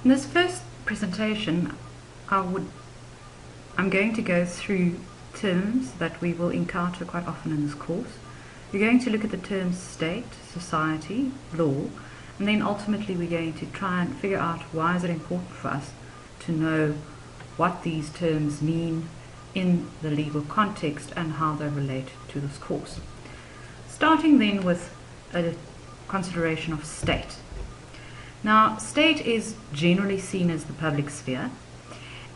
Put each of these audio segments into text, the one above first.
In this first presentation, I'm going to go through terms that we will encounter quite often in this course. We're going to look at the terms state, society, law, and then ultimately we're going to try and figure out why is it important for us to know what these terms mean in the legal context and how they relate to this course. Starting then with a consideration of state. Now, state is generally seen as the public sphere,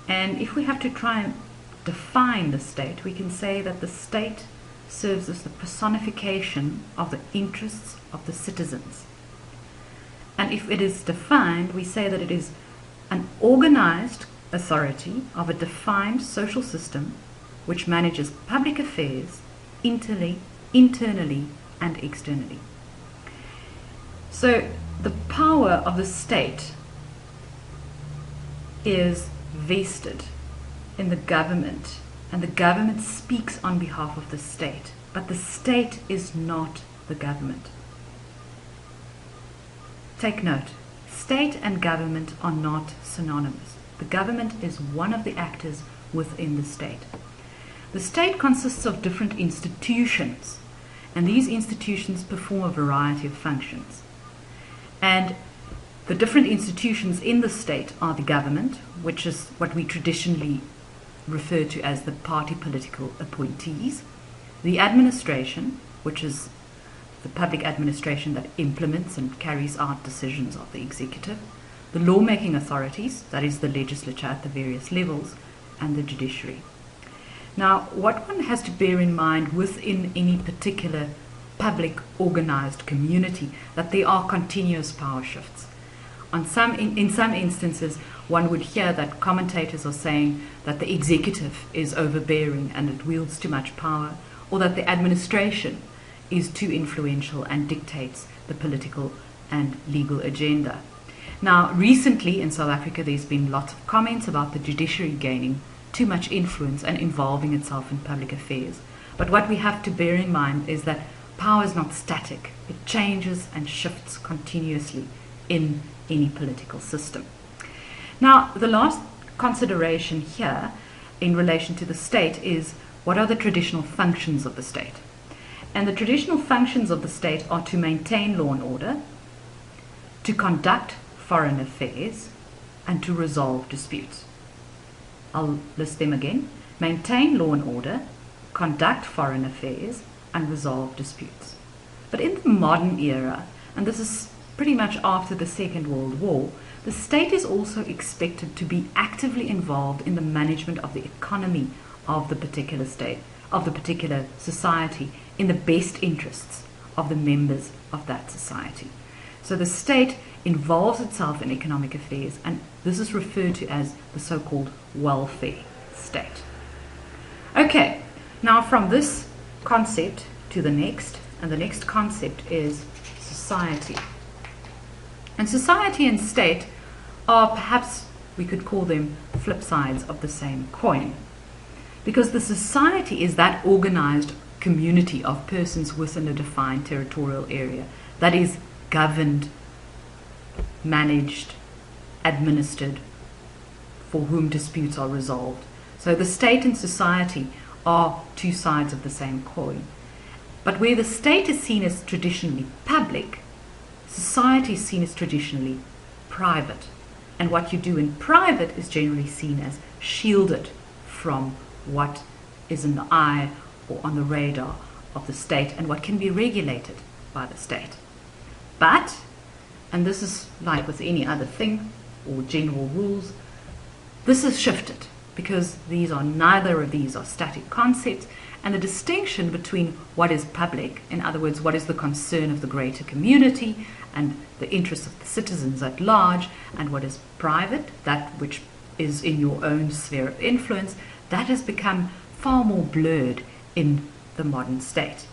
and if we have to try and define the state, we can say that the state serves as the personification of the interests of the citizens. And if it is defined, we say that it is an organized authority of a defined social system which manages public affairs internally and externally. So the power of the state is vested in the government, and the government speaks on behalf of the state, but the state is not the government. Take note, state and government are not synonymous. The government is one of the actors within the state. The state consists of different institutions, and these institutions perform a variety of functions. And the different institutions in the state are the government, which is what we traditionally refer to as the party political appointees, the administration, which is the public administration that implements and carries out decisions of the executive, the lawmaking authorities, that is the legislature at the various levels, and the judiciary. Now, what one has to bear in mind within any particular public organized community, that there are continuous power shifts. In some instances, one would hear that commentators are saying that the executive is overbearing and it wields too much power, or that the administration is too influential and dictates the political and legal agenda. Now, recently in South Africa, there's been lots of comments about the judiciary gaining too much influence and involving itself in public affairs. But what we have to bear in mind is that power is not static. It changes and shifts continuously in any political system. Now, the last consideration here in relation to the state is what are the traditional functions of the state? And the traditional functions of the state are to maintain law and order, to conduct foreign affairs, and to resolve disputes. I'll list them again. Maintain law and order, conduct foreign affairs, and resolve disputes. But in the modern era, and this is pretty much after the Second World War, the state is also expected to be actively involved in the management of the economy of the particular state, of the particular society, in the best interests of the members of that society. So the state involves itself in economic affairs, and this is referred to as the so-called welfare state. Okay, now from this concept to the next, and the next concept is society. And society and state are perhaps, we could call them flip sides of the same coin, because the society is that organized community of persons within a defined territorial area that is governed, managed, administered, for whom disputes are resolved. So the state and society are two sides of the same coin. But where the state is seen as traditionally public, society is seen as traditionally private. And what you do in private is generally seen as shielded from what is in the eye or on the radar of the state and what can be regulated by the state. But, and this is like with any other thing or general rules, this has shifted because neither of these are static concepts, and the distinction between what is public, in other words, what is the concern of the greater community and the interests of the citizens at large, and what is private, that which is in your own sphere of influence, that has become far more blurred in the modern state.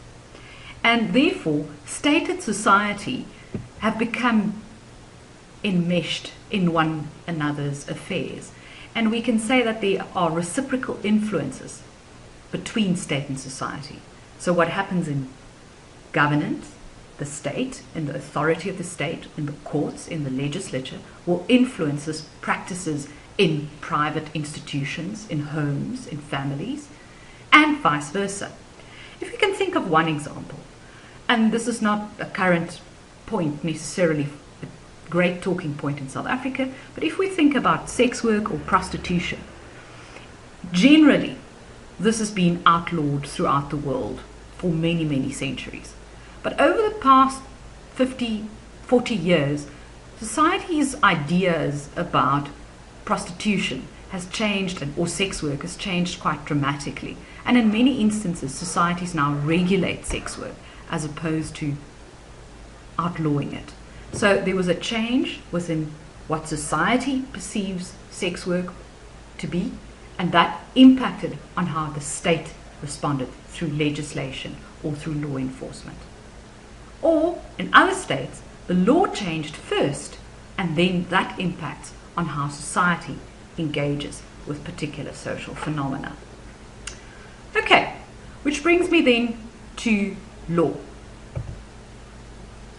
And therefore, state and society have become enmeshed in one another's affairs. And we can say that there are reciprocal influences between state and society. So what happens in governance the state, in the authority of the state, in the courts, in the legislature, will influence these practices in private institutions, in homes, in families, and vice versa. If we can think of one example, and this is not a current point necessarily, a great talking point in South Africa, but if we think about sex work or prostitution, generally this has been outlawed throughout the world for many, many centuries. But over the past 50, 40 years, society's ideas about prostitution has changed, or sex work has changed quite dramatically. And in many instances, societies now regulate sex work as opposed to outlawing it. So there was a change within what society perceives sex work to be, and that impacted on how the state responded through legislation or through law enforcement. Or in other states, the law changed first, and then that impacts on how society engages with particular social phenomena. Okay, which brings me then to law.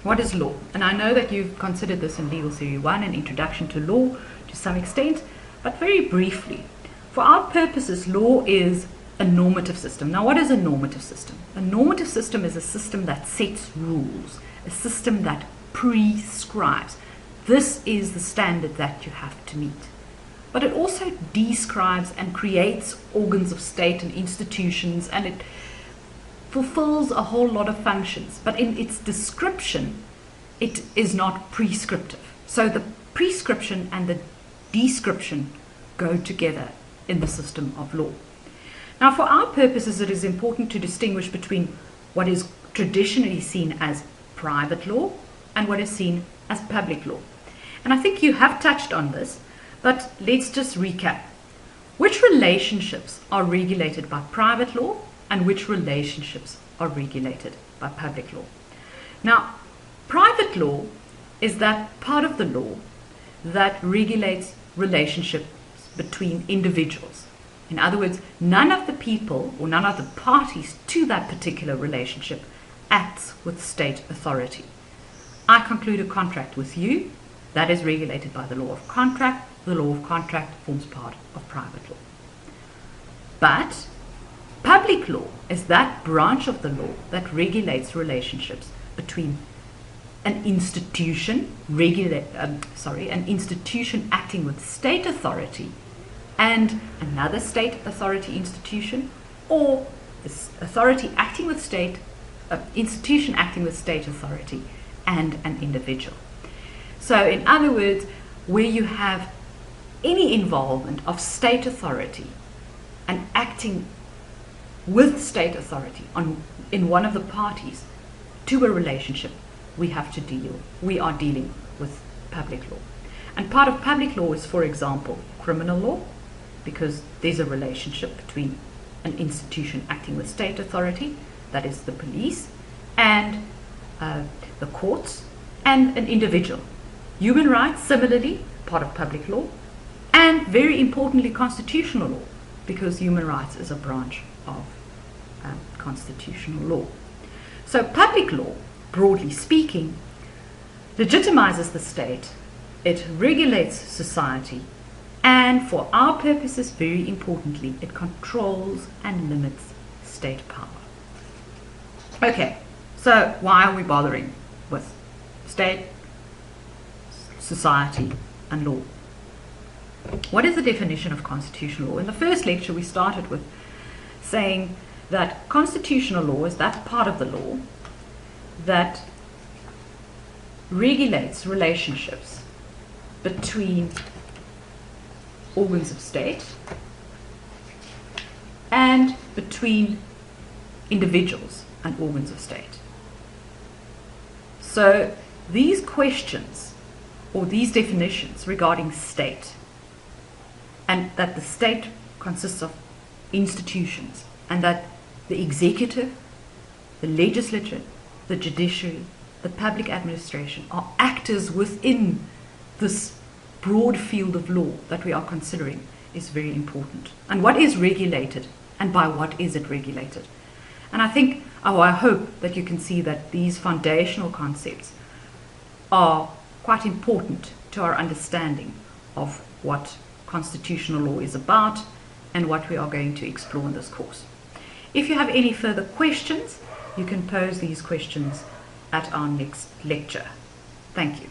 What is law? And I know that you've considered this in Legal Theory 1, an introduction to law to some extent, but very briefly. For our purposes, law is a normative system. Now, what is a normative system? A normative system is a system that sets rules, a system that prescribes. This is the standard that you have to meet. But it also describes and creates organs of state and institutions, and it fulfills a whole lot of functions. But in its description, it is not prescriptive. So the prescription and the description go together in the system of law. Now, for our purposes, it is important to distinguish between what is traditionally seen as private law and what is seen as public law. And I think you have touched on this, but let's just recap. Which relationships are regulated by private law and which relationships are regulated by public law? Now, private law is that part of the law that regulates relationships between individuals. In other words, none of the people or none of the parties to that particular relationship acts with state authority. I conclude a contract with you. That is regulated by the law of contract. The law of contract forms part of private law. But public law is that branch of the law that regulates relationships between an institution, an institution acting with state authority and another state authority institution, or this authority acting with state, institution acting with state authority and an individual. So in other words, where you have any involvement of state authority and acting with state authority in one of the parties to a relationship, we are dealing with public law. And part of public law is, for example, criminal law, because there's a relationship between an institution acting with state authority, that is the police, and the courts, and an individual. Human rights, similarly, part of public law, and very importantly, constitutional law, because human rights is a branch of constitutional law. So public law, broadly speaking, legitimizes the state, it regulates society, and for our purposes, very importantly, it controls and limits state power. Okay, so why are we bothering with state, society, and law? What is the definition of constitutional law? In the first lecture, we started with saying that constitutional law is that part of the law that regulates relationships between organs of state and between individuals and organs of state. So these questions or these definitions regarding state, and that the state consists of institutions, and that the executive, the legislature, the judiciary, the public administration are actors within this broad field of law that we are considering is very important. And what is regulated, and by what is it regulated? And I hope that you can see that these foundational concepts are quite important to our understanding of what constitutional law is about and what we are going to explore in this course. If you have any further questions, you can pose these questions at our next lecture. Thank you.